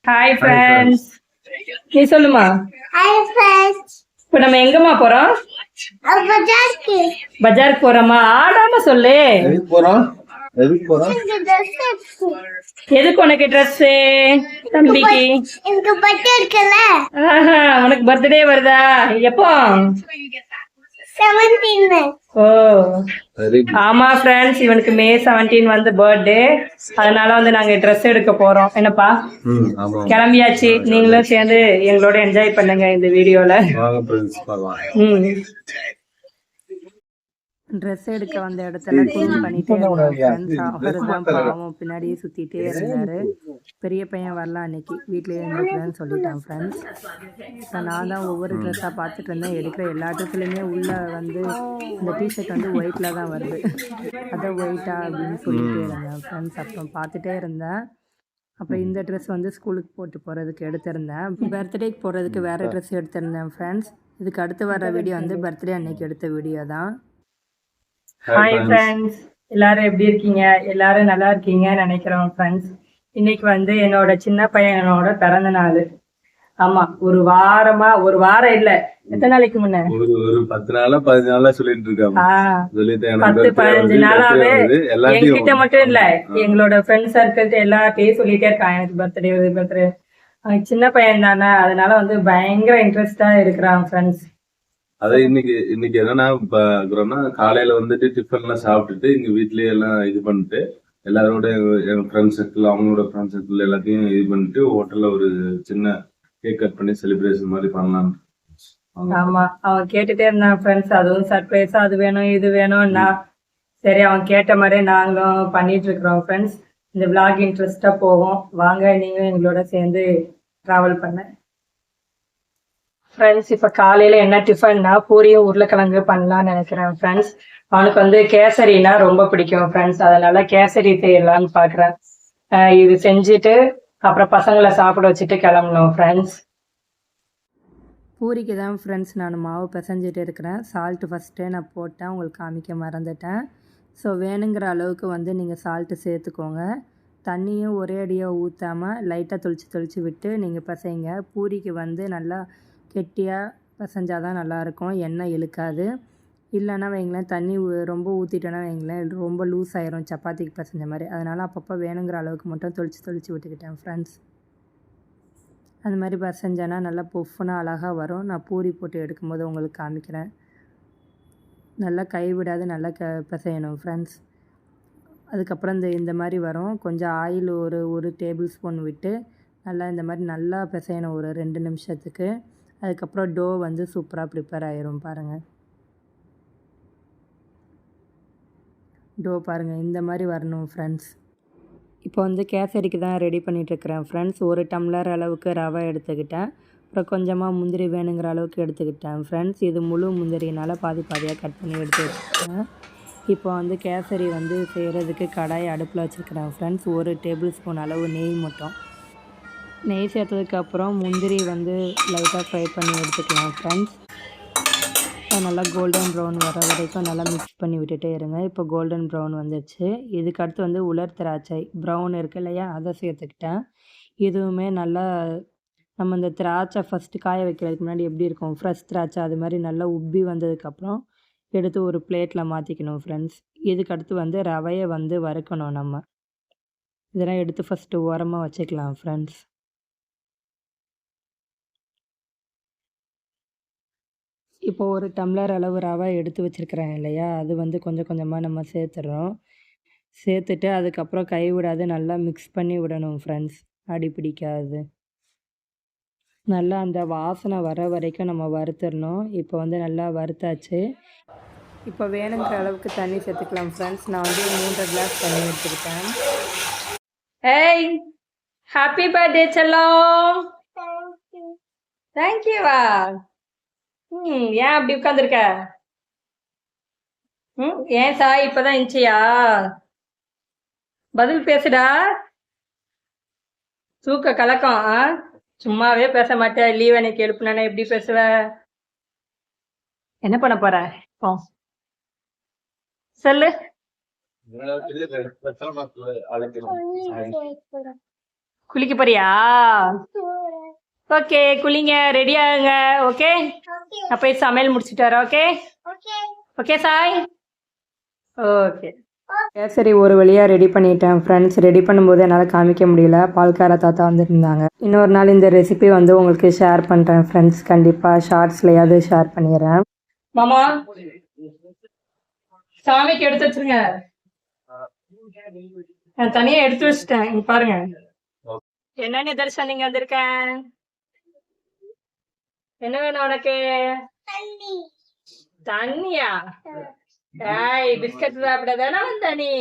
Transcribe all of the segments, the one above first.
Hi hi friends. Friends. நீ சொல்லுமா. Hi friends. இப்ப நம்ம எங்கம்மா போறோம்? பஜாருக்கு. பஜாருக்கு போறோமா? ஆடாம சொல்லு. எதுக்கு போறோம்? எனக்கு ட்ரெஸ் எடுத்து. எதுக்கு உனக்கு ட்ரெஸ்? தம்பிக்கு. எனக்கு பர்த்டே இருக்குல்ல. ஆஹா, உனக்கு பர்த்டே வருதா? எப்போ? 17. ஓ சரி. ஆமா ஃப்ரெண்ட்ஸ், இவனுக்கு மே 17 வந்து பர்த்டே. அதனால வந்து நாங்க ட்ரெஸ் எடுக்க போறோம். என்னப்பா? ஆமா. கிளம்பியாச்சு. நீங்களும் சேர்ந்து எங்களோட என்ஜாய் பண்ணுங்க இந்த வீடியோல. வாங்க ஃப்ரெண்ட்ஸ் போலாம். ட்ரெஸ் எடுக்க வந்த இடத்துல க்ளீன் பண்ணிட்டே இருந்தான் ஃப்ரெண்ட்ஸ். அவர் தான் பாவம் பின்னாடியே சுற்றிட்டே இருந்தார். பெரிய பையன் வரலாம் அன்னைக்கு வீட்டிலே இருந்துக்கிறேன்னு சொல்லிட்டான் ஃப்ரெண்ட்ஸ். ஸோ நான் தான் ஒவ்வொரு ட்ரெஸ்ஸாக பார்த்துட்டு இருந்தேன். எடுக்கிற எல்லா ட்ரெஸ்லையுமே உள்ளே வந்து இந்த டிஷர்ட் வந்து ஒயிட்டில் தான் வருது. அதை ஒயிட்டா அப்படின்னு சொல்லிகிட்டே இருந்தேன் ஃப்ரெண்ட்ஸ். அப்புறம் பார்த்துட்டே இருந்தேன். அப்புறம் இந்த ட்ரெஸ் வந்து ஸ்கூலுக்கு போட்டு போகிறதுக்கு எடுத்திருந்தேன். பர்த்டேக்கு போகிறதுக்கு வேறு ட்ரெஸ் எடுத்திருந்தேன் ஃப்ரெண்ட்ஸ். இதுக்கு அடுத்து வர வீடியோ வந்து பர்த்டே அன்னைக்கு எடுத்த வீடியோ தான். ஹாய் ஃப்ரெண்ட்ஸ், எல்லாரும் எப்படி இருக்கீங்க? எல்லாரும் நல்லா இருக்கீங்கன்னு நினைக்கிறோம் ஃப்ரெண்ட்ஸ். இன்னைக்கு வந்து என்னோட சின்ன பையனோட பிறந்த நாள். ஆமா, ஒரு வாரம் இல்ல, எத்தனை நாளைக்கு முன்ன? ஒரு 10 நாளா 15 நாளா சொல்லிட்டு இருக்காங்க. 10-15 நாளாவே என்கிட்ட மட்டும் இல்ல, எங்களோட ஃப்ரெண்ட் சர்க்கிள் எல்லாத்தையும் சொல்லிட்டே இருக்கான் எனக்கு பர்த்டே. சின்ன பையன் தானே, அதனால வந்து பயங்கர இன்ட்ரெஸ்டா இருக்கிறான் ஃப்ரெண்ட்ஸ். அதை இன்னைக்கு என்னன்னா பாக்குறோம்னா, காலையில வந்துட்டு டிஃபன் எல்லாம் சாப்பிட்டுட்டு இங்க வீட்லயே எல்லாம் இது பண்ணிட்டு எல்லாரோட எங்க ஃப்ரெண்ட் சர்க்கிள், அவங்களோட ஃப்ரெண்ட் சர்க்கிள் எல்லாத்தையும் இது பண்ணிட்டு ஹோட்டல்ல ஒரு சின்ன கேக் கட் பண்ணி செலிப்ரேஷன் மாதிரி பண்ணலாம். ஆமா, அவன் கேட்டுட்டே இருந்தான் ஃப்ரெண்ட்ஸ். அதுவும் சர்ப்ரைஸா அது வேணும் இது வேணும்னா சரி, அவன் கேட்ட மாதிரி நாங்களும் பண்ணிட்டு இருக்கிறோம் ஃப்ரெண்ட்ஸ். இந்த விளாக் இன்ட்ரெஸ்டா போவோம். வாங்க, நீங்களும் எங்களோட சேர்ந்து டிராவல் பண்ண ஃப்ரெண்ட்ஸ். இப்போ காலையில் என்ன டிஃபன்னா பூரியும் உருளைக்கிழங்கு பண்ணலான்னு நினைக்கிறேன் ஃப்ரெண்ட்ஸ். அவனுக்கு வந்து கேசரினா ரொம்ப பிடிக்கும் ஃப்ரெண்ட்ஸ். அதனால கேசரி செய்யலான்னு பார்க்குறேன். இது செஞ்சுட்டு அப்புறம் பசங்களை சாப்பிட வச்சுட்டு கிளம்பணும் ஃப்ரெண்ட்ஸ். பூரிக்கு தான் ஃப்ரெண்ட்ஸ் நான் மாவு பிசைஞ்சிட்டு இருக்கிறேன். சால்ட்டு ஃபஸ்ட்டே நான் போட்டேன், உங்களுக்கு காமிக்க மறந்துட்டேன். ஸோ வேணுங்கிற அளவுக்கு வந்து நீங்கள் சால்ட்டு சேர்த்துக்கோங்க. தண்ணியும் ஒரே அடியாக ஊற்றாமல் லைட்டாக தொளிச்சு விட்டு நீங்கள் பிசைங்க. பூரிக்கு வந்து நல்லா கெட்டியாக பிசைஞ்சால் தான் நல்லாயிருக்கும், எண்ணெய் இழுக்காது. இல்லைன்னா வைங்களேன், தண்ணி ரொம்ப ஊற்றிட்டோன்னா வைங்களேன் ரொம்ப லூஸ் ஆயிரும், சப்பாத்திக்கு பிசைஞ்ச மாதிரி. அதனால் அப்பப்போ வேணுங்கிற அளவுக்கு மட்டும் தொளிச்சு விட்டுக்கிட்டேன் ஃப்ரெண்ட்ஸ். அந்த மாதிரி பிசைஞ்சேன்னா நல்லா பொஃப்னா அழகாக வரும். நான் பூரி போட்டு எடுக்கும்போது உங்களுக்கு காமிக்கிறேன். நல்லா கைவிடாது நல்லா பிசையணும் ஃப்ரெண்ட்ஸ். அதுக்கப்புறம் இந்த மாதிரி வரும். கொஞ்சம் ஆயில் ஒரு டேபிள் ஸ்பூன் விட்டு நல்லா இந்த மாதிரி நல்லா பிசையணும் ஒரு 2 நிமிஷத்துக்கு. அதுக்கப்புறம் டோ வந்து சூப்பராக ப்ரிப்பேர் ஆயிரும் பாருங்கள். டோ பாருங்கள், இந்த மாதிரி வரணும் ஃப்ரெண்ட்ஸ். இப்போ வந்து கேசரிக்கு தான் ரெடி பண்ணிகிட்ருக்கிறேன் ஃப்ரெண்ட்ஸ். 1 டம்ளர் அளவுக்கு ரவை எடுத்துக்கிட்டேன். அப்புறம் கொஞ்சமாக முந்திரி வேணுங்கிற அளவுக்கு எடுத்துக்கிட்டேன் ஃப்ரெண்ட்ஸ். இது முழு முந்திரினால் பாதியாக கட் பண்ணி எடுத்து வச்சுருக்கேன். இப்போ வந்து கேசரி வந்து செய்கிறதுக்கு கடாய் அடுப்பில் வச்சுருக்கிறேன் ஃப்ரெண்ட்ஸ். 1 டேபிள் ஸ்பூன் அளவு நெய் மட்டும். நெய் சேர்த்ததுக்கப்புறம் முந்திரி வந்து லைட்டாக ஃப்ரை பண்ணி எடுத்துக்கலாம் ஃப்ரெண்ட்ஸ். நல்லா கோல்டன் ப்ரௌன் வர வரைக்கும் நல்லா மிக்ஸ் பண்ணி விட்டுட்டே இருங்க. இப்போ கோல்டன் ப்ரௌன் வந்துடுச்சு. இதுக்கு அடுத்து வந்து உலர் திராட்சை ப்ரௌன் இருக்குது இல்லையா, அதை சேர்த்துக்கிட்டேன். இதுவுமே நல்லா நம்ம இந்த திராட்சை ஃபஸ்ட்டு காய வைக்கிறதுக்கு முன்னாடி எப்படி இருக்கும், ஃப்ரெஷ் திராட்சை அது மாதிரி நல்லா உப்பி வந்ததுக்கப்புறம் எடுத்து ஒரு பிளேட்டில் மாற்றிக்கணும் ஃப்ரெண்ட்ஸ். இதுக்கு அடுத்து வந்து ரவையை வந்து வறுக்கணும். நம்ம இதெல்லாம் எடுத்து ஃபஸ்ட்டு ஓரமாக வச்சுக்கலாம் ஃப்ரெண்ட்ஸ். இப்போ 1 டம்ளர் அளவு ரவை எடுத்து வச்சுருக்கிறேன் இல்லையா, அது வந்து கொஞ்சம் கொஞ்சமாக நம்ம சேர்த்துறோம். சேர்த்துட்டு அதுக்கப்புறம் கைவிடாது நல்லா மிக்ஸ் பண்ணி விடணும் ஃப்ரெண்ட்ஸ், அடி பிடிக்காது. நல்லா அந்த வாசனை வர வரைக்கும் நம்ம வறுத்துடணும். இப்போ வந்து நல்லா வறுத்தாச்சு. இப்போ வேணுங்கிற அளவுக்கு தண்ணி சேர்த்துக்கலாம் ஃப்ரெண்ட்ஸ். நான் வந்து 3 கிளாஸ் தண்ணி எடுத்துக்கிட்டேன். ஏய், ஹாப்பி பர்த்டே செல்லம். தேங்க்யூவா. ஏன் அப்படி உட்காந்துருக்க? ஏன் சாய் இப்பதான் இருந்துச்சியா? பதில் பேசுடா. தூக்க கலக்கம். சும்மாவே பேச மாட்டேன். லீவ் அன்னைக்கு எழுப்புனா எப்படி பேசுவ? என்ன பண்ண போற சொல்லு. குளிக்க போறியா? ஓகே, குளிங்க, ரெடி ஆகுங்க. ஓகே, நான் போய் சமையல் முடிச்சுட்டு வரேன். Okay okay Sai. ஓகே, சரி, ஒரு வழியாக ரெடி பண்ணிட்டேன் ஃப்ரெண்ட்ஸ். ரெடி பண்ணும்போது என்னால் காமிக்க முடியல, பால்கார தாத்தா வந்துருந்தாங்க. இன்னொரு நாள் இந்த ரெசிபி வந்து உங்களுக்கு ஷேர் பண்ணுறேன் ஃப்ரெண்ட்ஸ். கண்டிப்பாக ஷார்ட்ஸ்லையாவது ஷேர் பண்ணிடுறேன். மாமா, சாமிக்கு எடுத்து வச்சிருங்க. நான் தனியாக எடுத்து வச்சிட்டேன். இங்க பாருங்க, என்ன நிதர்சனம் நீங்க வந்திருக்கேன். என்ன வேணும் உனக்கு? தண்ணியா? ஏய், பிஸ்கட் சாப்பிடாதானே வந்த நீ?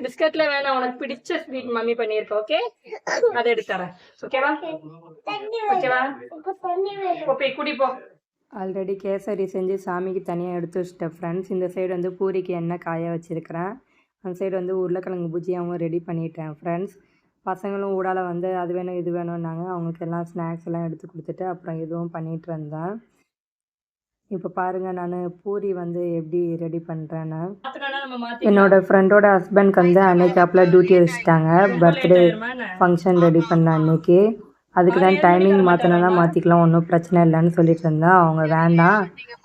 பிஸ்கட்ல வேணாம், உனக்கு பிடிச்ச ஸ்வீட் மம்மி பண்ணிருக்க. ஓகே, அதை எடுத்து தரேன். ஓகேவா? ஓகேவா? போய் குடி போ. ஆல்ரெடி கேசரி செஞ்சு சாமிக்கு தனியாக எடுத்து வச்சிட்டேன் ஃப்ரெண்ட்ஸ். இந்த சைடு வந்து பூரிக்கு எண்ணெய் காய வச்சிருக்கிறேன். அந்த சைடு வந்து உருளைக்கிழங்கு பூஜியாவும் ரெடி பண்ணிட்டேன் ஃப்ரெண்ட்ஸ். பசங்களும் ஊடால வந்து அது வேணும் இது வேணும்னாங்க. அவங்களுக்கு எல்லாம் ஸ்நாக்ஸ் எல்லாம் எடுத்து கொடுத்துட்டு அப்புறம் இதுவும் பண்ணிட்டு இருந்தேன். இப்போ பாருங்கள், நான் பூரி வந்து எப்படி ரெடி பண்ணுறேன்னு. என்னோட ஃப்ரெண்டோட ஹஸ்பண்ட்க்கு வந்து அன்னைக்கு அப்போலாம் டியூட்டி வச்சுட்டாங்க. பர்த்டே ஃபங்க்ஷன் ரெடி பண்ண அன்னைக்கு. அதுக்கு தான் டைமிங் மாற்றினா மாற்றிக்கலாம், ஒன்றும் பிரச்சனை இல்லைன்னு சொல்லிட்டு இருந்தேன். அவங்க வேண்டாம்,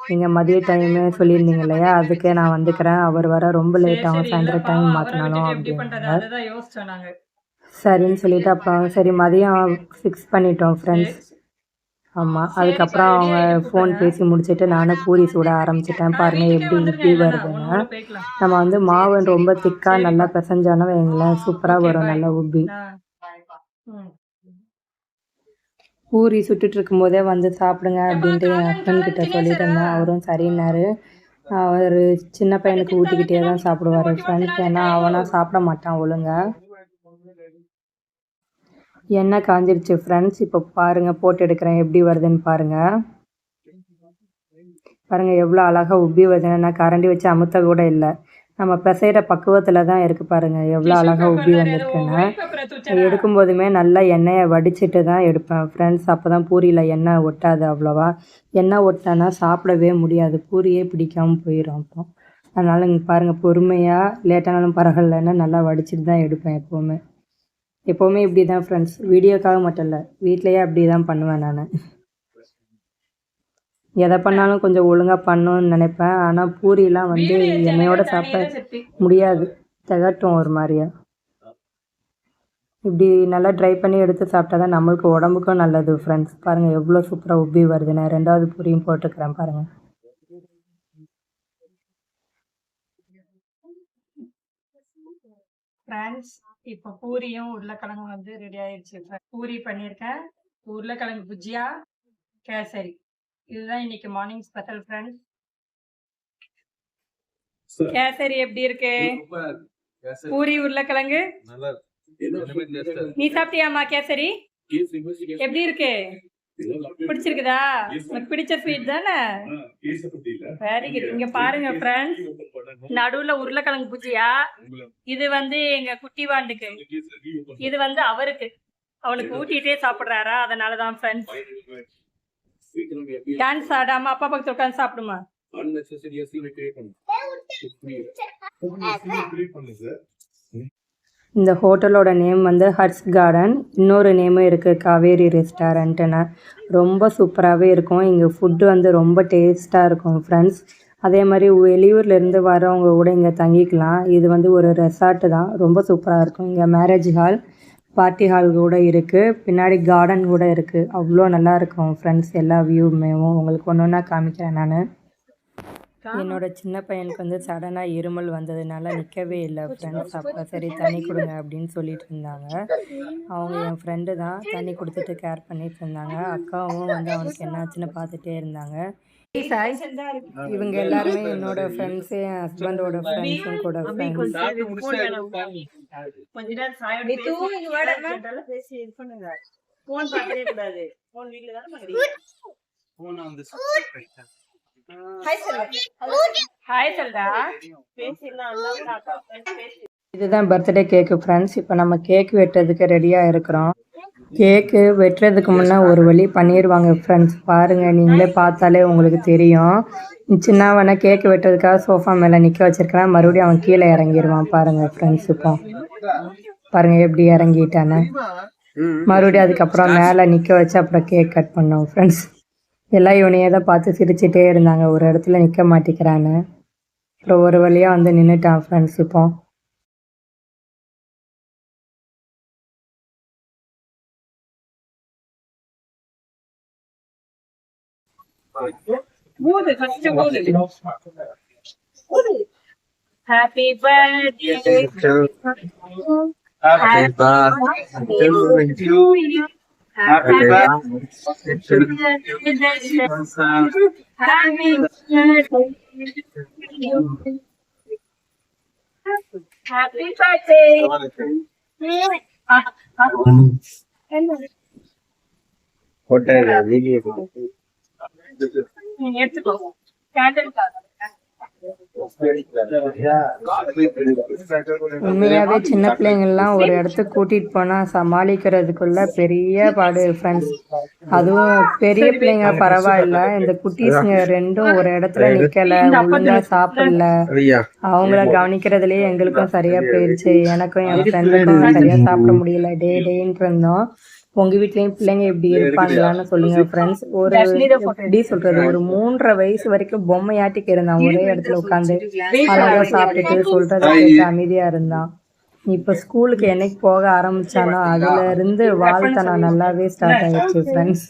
நீங்கள் மதிய டைமே சொல்லியிருந்தீங்க இல்லையா, அதுக்கே நான் வந்துக்கிறேன், அவர் வர ரொம்ப லேட் ஆகும், சாயந்தரம் டைம் மாற்றினாலும் அப்படின்னாங்க. சரின்னு சொல்லிட்டு அப்புறம் சரி மதியம் ஃபிக்ஸ் பண்ணிட்டோம் ஃப்ரெண்ட்ஸ். ஆமாம், அதுக்கப்புறம் அவங்க ஃபோன் பேசி முடிச்சுட்டு நானும் பூரி சூட ஆரம்பிச்சிட்டேன். பாருங்கள் எப்படி இப்படி வருதுன்னு. நம்ம வந்து மாவு ரொம்ப திக்காக நல்லா பிசைஞ்சோன்னா வைங்களேன், சூப்பராக வரும், நல்லா உப்பி. பூரி சுட்டுட்டு இருக்கும்போதே வந்து சாப்பிடுங்க அப்படின்ட்டு என் ஹஸ்பண்ட் கிட்ட சொல்லிட்டு இருந்தேன். அவரும் சரின்னாரு. அவர் சின்ன பையனுக்கு ஊட்டிக்கிட்டே தான் சாப்பிடுவார் ஃப்ரெண்ட்ஸ். ஏன்னா அவனா சாப்பிட மாட்டான் ஒழுங்கா. எண்ணெய் காஞ்சிருச்சு ஃப்ரெண்ட்ஸ். இப்போ பாருங்கள், போட்டு எடுக்கிறேன் எப்படி வருதுன்னு பாருங்கள். பாருங்கள் எவ்வளோ அழகாக உப்பி வருதுன்னு. நான் கரண்டி வச்சு அமுத்த கூட இல்லை, நம்ம பிசைகிற பக்குவத்தில் தான் இருக்குது. பாருங்கள் எவ்வளோ அழகாக உப்பி வந்திருக்குன்னு. எடுக்கும்போதுமே நல்லா எண்ணெயை வடிச்சிட்டு தான் எடுப்பேன் ஃப்ரெண்ட்ஸ். அப்போ தான் பூரியில் எண்ணெய் ஒட்டாது அவ்வளோவா. எண்ணெய் ஒட்டினா சாப்பிடவே முடியாது, பூரியே பிடிக்காமல் போயிடும் அப்புறம். அதனால் இங்கே பாருங்கள், பொறுமையாக லேட்டானாலும் பரவாயில்லன்னு நல்லா வடிச்சிட்டு தான் எடுப்பேன் எப்போவுமே. எப்போவுமே இப்படி தான் ஃப்ரெண்ட்ஸ், வீடியோக்காக மட்டும் இல்லை, வீட்டிலையே அப்படி தான் பண்ணுவேன் நான். எதை பண்ணாலும் கொஞ்சம் ஒழுங்காக பண்ணணும்னு நினைப்பேன். ஆனால் பூரியெலாம் வந்து எண்ணெயோடு சாப்பிட முடியாது, திகட்டும் ஒரு மாதிரியா. இப்படி நல்லா ட்ரை பண்ணி எடுத்து சாப்பிட்டா தான் நம்மளுக்கு உடம்புக்கும் நல்லது ஃப்ரெண்ட்ஸ். பாருங்கள் எவ்வளோ சூப்பராக உப்பி வருது. நான் ரெண்டாவது பூரியும் போட்டுக்கிறேன் பாருங்கள். ஃப்ரெண்ட்ஸ், இப்போ பூரியும் உருளைக்கிழங்கும் வந்து ரெடி ஆயிடுச்சு. பூரி பண்ணியிருக்கேன், உருளைக்கிழங்கு புஜியா, கேசரி. இதுதான் இன்னைக்கு மார்னிங் ஸ்பெஷல் ஃப்ரெண்ட்ஸ். கேசரி எப்படி இருக்கு? பூரி உருளைக்கிழங்கு நீ சாப்பிட்டியாமா? கேசரி எப்படி இருக்கு? பிடிச்சிருக்குதா? உனக்கு பிடிச்ச ஸ்வீட் தானே? Very good. இங்க பாருங்க ஃப்ரெண்ட்ஸ், நடுவுல உருளைக்கிழங்கு பூஜியா. இது வந்து எங்க குட்டி வாண்டுக்கு, இது வந்து அவருக்கு, அவனுக்கு ஊட்டிகிட்டே சாப்பிடுறாரா, அதனாலதான் ஃப்ரெண்ட்ஸ். டான்ஸ் ஆடாம அப்பா பக்கத்துல உட்காந்து சாப்பிடுமா. இந்த ஹோட்டலோட நேம் வந்து ஹட்ஸ் கார்டன். இன்னொரு நேமும் இருக்குது, காவேரி ரெஸ்டாரண்ட்டுன்னு. ரொம்ப சூப்பராகவே இருக்கும். இங்கே ஃபுட்டு வந்து ரொம்ப டேஸ்ட்டாக இருக்கும் ஃப்ரெண்ட்ஸ். அதே மாதிரி வெளியூர்லேருந்து வரவங்க கூட இங்கே தங்கிக்கலாம். இது வந்து ஒரு ரெசார்ட்டு தான், ரொம்ப சூப்பராக இருக்கும். இங்கே மேரேஜ் ஹால், பார்ட்டி ஹால் கூட இருக்குது, பின்னாடி கார்டன் கூட இருக்குது. அவ்வளோ நல்லா இருக்கும் ஃப்ரெண்ட்ஸ். எல்லா வியூவுமே உங்களுக்கு ஒன்று ஒன்றா காமிக்கிறேன் நான். என்னோட சின்ன பையனுக்கு வந்து சடனாக இருமல் வந்ததுனால நிற்கவே இல்லை ஃப்ரெண்ட்ஸ். அப்போ சரி தண்ணி கொடுங்க அப்படின்னு சொல்லிட்டு இருந்தாங்க. அவங்க என் ஃப்ரெண்டு தான், தண்ணி கொடுத்துட்டு கேர் பண்ணிட்டு இருந்தாங்க. அக்காவும் வந்து அவனுக்கு என்னாச்சுன்னு பார்த்துட்டே இருந்தாங்க. இவங்க எல்லாருமே என்னோட ஃப்ரெண்ட்ஸு, என் ஹஸ்பண்டோட ஃப்ரெண்ட்ஸும் கூட ஃப்ரெண்ட்ஸ். இதுதான் பர்த்டே கேக்கு ஃப்ரெண்ட்ஸ். இப்போ நம்ம கேக் வெட்டுறதுக்கு ரெடியாக இருக்கிறோம். கேக்கு வெட்டுறதுக்கு முன்னே ஒரு வழி பண்ணிடுவாங்க ஃப்ரெண்ட்ஸ். பாருங்கள், நீங்களே பார்த்தாலே உங்களுக்கு தெரியும். சின்னவனை கேக்கு வெட்டுறதுக்காக சோஃபா மேலே நிற்க வச்சிருக்கிறேன், மறுபடியும் அவன் கீழே இறங்கிடுவான் பாருங்கள் ஃப்ரெண்ட்ஸ். இப்போ பாருங்கள் எப்படி இறங்கிட்டானே. மறுபடியும் அதுக்கப்புறம் மேலே நிற்க வச்சு அப்புறம் கேக் கட் பண்ணோம் ஃப்ரெண்ட்ஸ். எல்லாம் இவனையே தான் பார்த்து சிரிச்சிட்டே இருந்தாங்க, ஒரு இடத்துல நிற்க மாட்டேங்கிறான்னு. அப்புறம் ஒரு வழியாக வந்து நின்றுட்டான் ஃப்ரெண்ட்ஸ். இப்போ Happy birthday to you. Happy birthday to you. Happy birthday to you. Happy birthday. Happy birthday. எடுத்துக்கோ கேண்டல் உண்மையாகவே சின்ன பிள்ளைங்கள்லாம் ஒரு இடத்துக்கு கூட்டிகிட்டு போனால் சமாளிக்கிறதுக்குள்ள பெரிய பாடு ஃப்ரெண்ட்ஸ். அதுவும் பெரிய பிள்ளைங்க பரவாயில்ல, இந்த குட்டீஸுங்க ரெண்டும் ஒரு இடத்துல நிற்கலை, ஒழுங்கா சாப்பிடல. அவங்கள கவனிக்கிறதுலேயே எங்களுக்கும் சரியாக போயிடுச்சு. எனக்கும் என் ஃப்ரெண்டுக்கும் சரியாக சாப்பிட முடியல, டேன்ட்டு இருந்தோம். உங்கள் வீட்லேயும் பிள்ளைங்க இப்படி இருப்பாங்களான்னு சொல்லுங்கள் ஃப்ரெண்ட்ஸ். ஒரு எப்படி சொல்கிறது, ஒரு 3.5 வயசு வரைக்கும் பொம்மையாட்டிக்கு இருந்தான், ஒரே இடத்துல உட்காந்து அழகாக சாப்பிட்டுட்டு சொல்கிறத கேட்டு அமைதியாக இருந்தான். இப்போ ஸ்கூலுக்கு என்னைக்கு போக ஆரம்பித்தானோ அதுலேருந்து வாழ்த்தனம் நல்லாவே ஸ்டார்ட் ஆகிடுச்சு ஃப்ரெண்ட்ஸ்.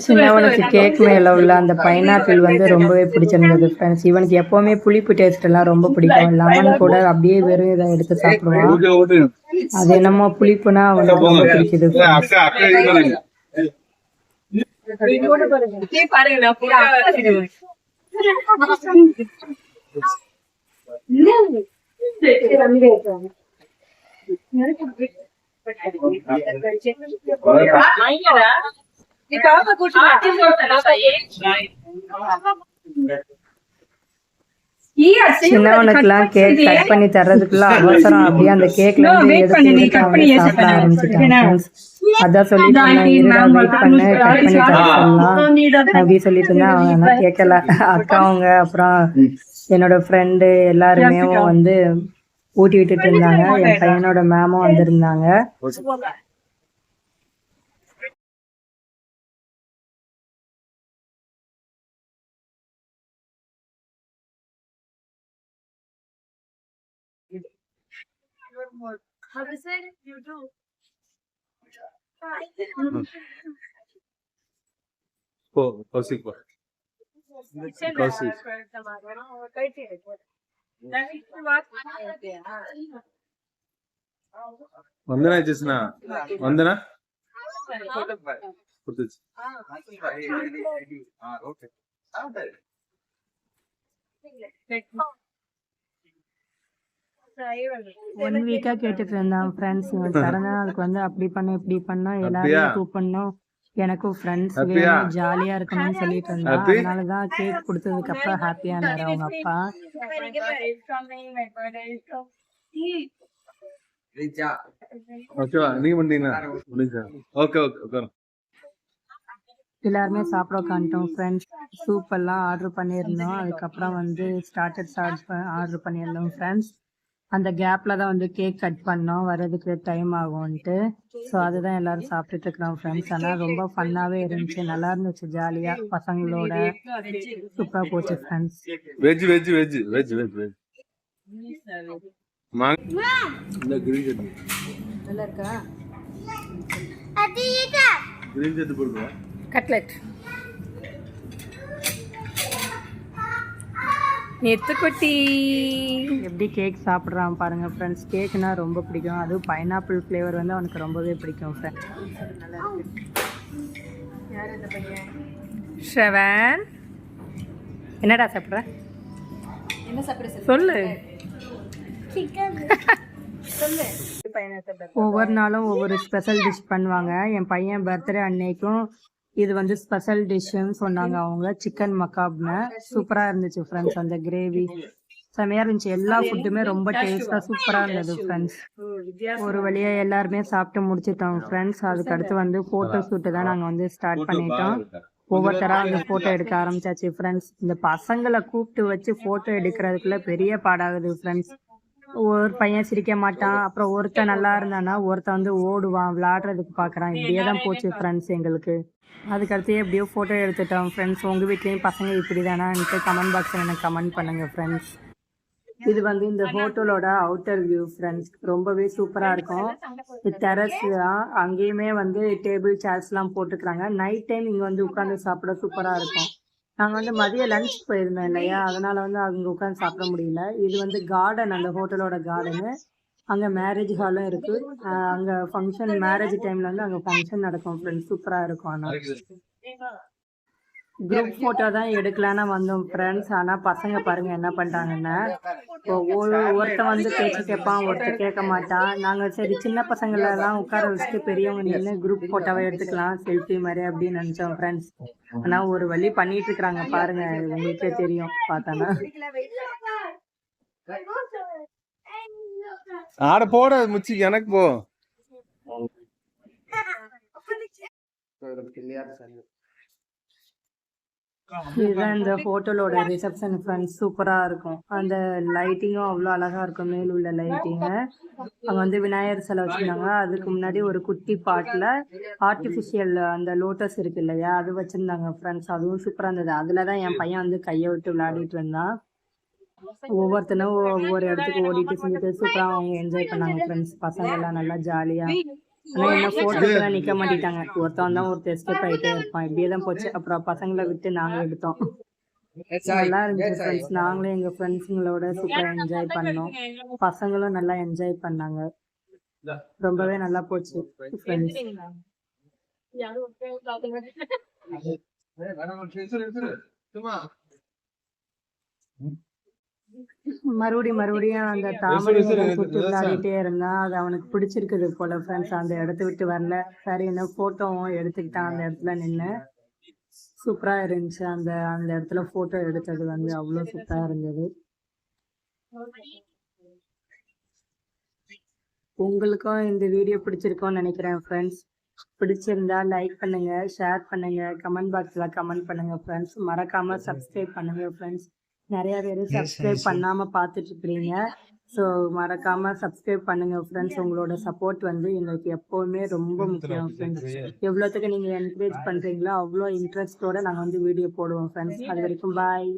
சின்னவனுக்கு கேக் மேல உள்ள அந்த பைனாப்பிள் வந்து ரொம்பவே பிடிச்சிருந்தது ஃப்ரெண்ட்ஸ். இவனுக்கு எப்பவுமே புளிப்பு டேஸ்ட் எல்லாம் ரொம்ப பிடிக்கும். லெமன் கூட அப்படியே வெறும் இதை எடுத்து சாப்பிடுவான். அது என்னமோ புளிப்புனா அவனுக்கு ரொம்ப பிடிக்குது. சின்னவனுக்குலாம் கேக் கட் பண்ணி தர்றதுக்குள்ள அவசரம், அப்படியே அந்த கேக்ல இருந்து எடுத்து சாப்பிட ஆரம்பிச்சுட்டாங்க. அதான் சொல்லிட்டு வெயிட் பண்ணு, கட் பண்ணி தர சொல்லலாம் அப்படி சொல்லிட்டு இருந்தா அவன் கேட்கல. அக்காவங்க அப்புறம் என்னோட ஃப்ரெண்டு எல்லாருமே வந்து ஊட்டி விட்டுட்டு இருந்தாங்க. என் பையனோட மேமும் வந்திருந்தாங்க. వందనా చేసిన వందనా ஒன் வீக்கா கேட்டுட்டு இருந்தான் ஃப்ரெண்ட்ஸ். இவன் பிறந்த நாளுக்கு வந்து அப்படி பண்ண இப்படி பண்ணா எல்லாரையும் கூப்பிடணும், எனக்கும் ஃப்ரெண்ட்ஸ் வேணும், ஜாலியா இருக்கணும்னு சொல்லிட்டு இருந்தான். அதனாலதான் கேக் கொடுத்ததுக்கு அப்புறம் ஹாப்பியா இருந்தாரு அவங்க அப்பா. எல்லாருமே சாப்பிட உட்காந்துட்டோம் ஃப்ரெண்ட்ஸ். சூப் எல்லாம் ஆர்டர் பண்ணியிருந்தோம். அதுக்கப்புறம் வந்து ஸ்டார்டர்ஸ் ஆர்டர் பண்ணியிருந்தோம் ஃப்ரெண்ட்ஸ். அந்த கேப்ல தான் வந்து கேக் கட் பண்ணோம், வர்றதுக்கு டைம் ஆகும்ன்ட்டு. ஸோ அதுதான் எல்லாரும் சாப்பிட்டுட்டு இருக்கிறோம் ஃப்ரெண்ட்ஸ். ஆனால் ரொம்ப ஃபன்னாகவே இருந்துச்சு, நல்லா இருந்துச்சு, ஜாலியா பசங்களோட சூப்பராக போச்சு friends. Veg veg veg veg veg veg நல்லா இருக்கா? கிரீன் போடுவா கட்லெட் நெத்துக்குட்டி எப்படி கேக் சாப்பிட்றான் பாருங்க ஃப்ரெண்ட்ஸ். கேக்குனா ரொம்ப பிடிக்கும், அதுவும் பைனாப்பிள் ஃப்ளேவர் வந்து அவனுக்கு ரொம்பவே பிடிக்கும் ஃப்ரெண்ட்ஸ். யார் இந்த பையன்? ஷ்ரவன், என்னடா சாப்பிட்ற? என்ன சாப்பிட்ற சொல்லு. ஒவ்வொரு நாளும் ஒவ்வொரு ஸ்பெஷல் டிஷ் பண்ணுவாங்க. என் பையன் பர்த்டே அன்னைக்கும் இது வந்து ஸ்பெஷல் டிஷ்ஷுன்னு சொன்னாங்க அவங்க. சிக்கன் மக்காப்னு சூப்பராக இருந்துச்சு ஃப்ரெண்ட்ஸ். அந்த கிரேவி செமையாக இருந்துச்சு. எல்லா ஃபுட்டுமே ரொம்ப டேஸ்ட்டாக சூப்பராக இருந்தது ஃப்ரெண்ட்ஸ். ஒரு வழியாக எல்லாருமே சாப்பிட்டு முடிச்சிட்டோம் ஃப்ரெண்ட்ஸ். அதுக்கடுத்து வந்து ஃபோட்டோ ஷூட்டு தான் நாங்கள் வந்து ஸ்டார்ட் பண்ணிட்டோம். ஒவ்வொருத்தராக வந்து ஃபோட்டோ எடுக்க ஆரம்பிச்சாச்சு ஃப்ரெண்ட்ஸ். இந்த பசங்களை கூப்பிட்டு வச்சு ஃபோட்டோ எடுக்கிறதுக்குள்ள பெரிய பாடாகுது ஃப்ரெண்ட்ஸ். ஒரு பையன் சிரிக்க மாட்டான், அப்புறம் ஒருத்தன் நல்லா இருந்தானா ஒருத்தன் வந்து ஓடுவான், விளையாடுறதுக்கு பார்க்குறான். இப்படியே தான் போச்சு ஃப்ரெண்ட்ஸ் எங்களுக்கு. அதுக்கடுத்து எப்படியோ ஃபோட்டோ எடுத்துட்டோம் ஃப்ரெண்ட்ஸ். உங்கள் வீட்லேயும் பசங்க இப்படி தானான்ட்டு கமெண்ட் பாக்ஸில் எனக்கு கமெண்ட் பண்ணுங்கள் ஃப்ரெண்ட்ஸ். இது வந்து இந்த ஹோட்டலோட அவுட்டர் வியூ ஃப்ரெண்ட்ஸ். ரொம்பவே சூப்பராக இருக்கும். டெரஸ் தான், அங்கேயுமே வந்து டேபிள் சேர்ஸ்லாம் போட்டுக்கிறாங்க. நைட் டைம் இங்கே வந்து உட்காந்து சாப்பிட சூப்பராக இருக்கும். நாங்கள் வந்து மதியம் லஞ்ச் போயிருந்தோம் இல்லையா, அதனால் வந்து அங்கே உட்காந்து சாப்பிட முடியல. இது வந்து கார்டன், அந்த ஹோட்டலோட கார்டனு. அங்கே மேரேஜ் ஹாலும் இருக்குது. அங்கே ஃபங்க்ஷன், மேரேஜ் டைமில் வந்து அங்கே ஃபங்க்ஷன் நடக்கும் ஃப்ரெண்ட்ஸ். சூப்பராக இருக்கும். ஆனால் குரூப் ஃபோட்டோ தான் எடுக்கலான்னு வந்தோம் ஃப்ரெண்ட்ஸ். ஆனால் பசங்க பாருங்கள் என்ன பண்ணிட்டாங்கன்னா, இப்போ ஒருத்தன் வந்து பேச்சு கேட்பான், ஒருத்தர் கேட்க மாட்டான். நாங்கள் சரி சின்ன பசங்களெல்லாம் உட்கார வச்சுட்டு பெரியவங்க நின்று குரூப் ஃபோட்டோவை எடுத்துக்கலாம் செல்ஃபி மாதிரி அப்படின்னு நினச்சோம் ஃப்ரெண்ட்ஸ். ஆனால் ஒரு வழி பண்ணிட்டு இருக்கிறாங்க பாருங்க, உங்களுக்கே தெரியும் பார்த்தானா. ஆட போட முச்சி எனக்கு போ. இதுதான் இந்த ஹோட்டலோட ரிசப்ஷன் ஃப்ரெண்ட்ஸ். சூப்பராக இருக்கும். அந்த லைட்டிங்கும் அவ்வளோ அழகாக இருக்கும். மேல் உள்ள லைட்டிங்கு. அங்கே வந்து விநாயகர் சிலை வச்சுருந்தாங்க. அதுக்கு முன்னாடி ஒரு குட்டி பாட்டில் ஆர்டிஃபிஷியல் அந்த லோட்டஸ் இருக்கு இல்லையா, அது வச்சுருந்தாங்க ஃப்ரெண்ட்ஸ். அதுவும் சூப்பராக இருந்தது. அதில் தான் என் பையன் வந்து கையை விட்டு விளையாடிட்டு இருந்தான். ஒவ்வொருத்தனும் ஒவ்வொரு இடத்துக்கு ஓடிட்டு செஞ்சுட்டு சூப்பராக அவங்க என்ஜாய் பண்ணாங்க ஃப்ரெண்ட்ஸ். பசங்க எல்லாம் நல்லா ஜாலியாக. ஆனால் என்ன ஃபோட்டோக்கெல்லாம் நிற்க மாட்டேட்டாங்க. ஒருத்தன் தான் ஒருத்தர் எஸ்கேப் ஆகிட்டே இருப்பான். இப்படியே தான் போச்சு. அப்புறம் பசங்களை விட்டு நாங்கள் எடுத்தோம். நல்லா இருந்துச்சு ஃப்ரெண்ட்ஸ். நாங்களும் எங்கள் ஃப்ரெண்ட்ஸுங்களோட சூப்பராக என்ஜாய் பண்ணோம். பசங்களும் நல்லா என்ஜாய் பண்ணாங்க. ரொம்பவே நல்லா போச்சு ஃப்ரெண்ட்ஸ். மறுபடியும் அந்த தாமரை சுற்றி விளையாடிட்டே இருந்தான். அது அவனுக்கு பிடிச்சிருக்குது போல ஃப்ரெண்ட்ஸ். அந்த இடத்த விட்டு வரல. சரி என்ன ஃபோட்டோவும் எடுத்துக்கிட்டான் அந்த இடத்துல நின்று. சூப்பராக இருந்துச்சு. அந்த இடத்துல ஃபோட்டோ எடுத்தது வந்து அவ்வளோ சூப்பராக இருந்தது. உங்களுக்கும் இந்த வீடியோ பிடிச்சிருக்கோன்னு நினைக்கிறேன் ஃப்ரெண்ட்ஸ். பிடிச்சிருந்தா லைக் பண்ணுங்க, ஷேர் பண்ணுங்க, கமெண்ட் பாக்ஸில் கமெண்ட் பண்ணுங்க ஃப்ரெண்ட்ஸ். மறக்காமல் சப்ஸ்கிரைப் பண்ணுங்க ஃப்ரெண்ட்ஸ். நிறைய பேர் சப்ஸ்கிரைப் பண்ணாமல் பார்த்துட்டு இருக்கிறீங்க. ஸோ மறக்காமல் சப்ஸ்கிரைப் பண்ணுங்கள் ஃப்ரெண்ட்ஸ். உங்களோட சப்போர்ட் வந்து எங்களுக்கு எப்போவுமே ரொம்ப முக்கியம் ஃப்ரெண்ட்ஸ். எவ்வளோத்துக்கு நீங்கள் என்கரேஜ் பண்ணுறீங்களோ அவ்வளோ இன்ட்ரெஸ்ட்டோடு நாங்கள் வந்து வீடியோ போடுவோம் ஃப்ரெண்ட்ஸ். அது வரைக்கும் பாய்.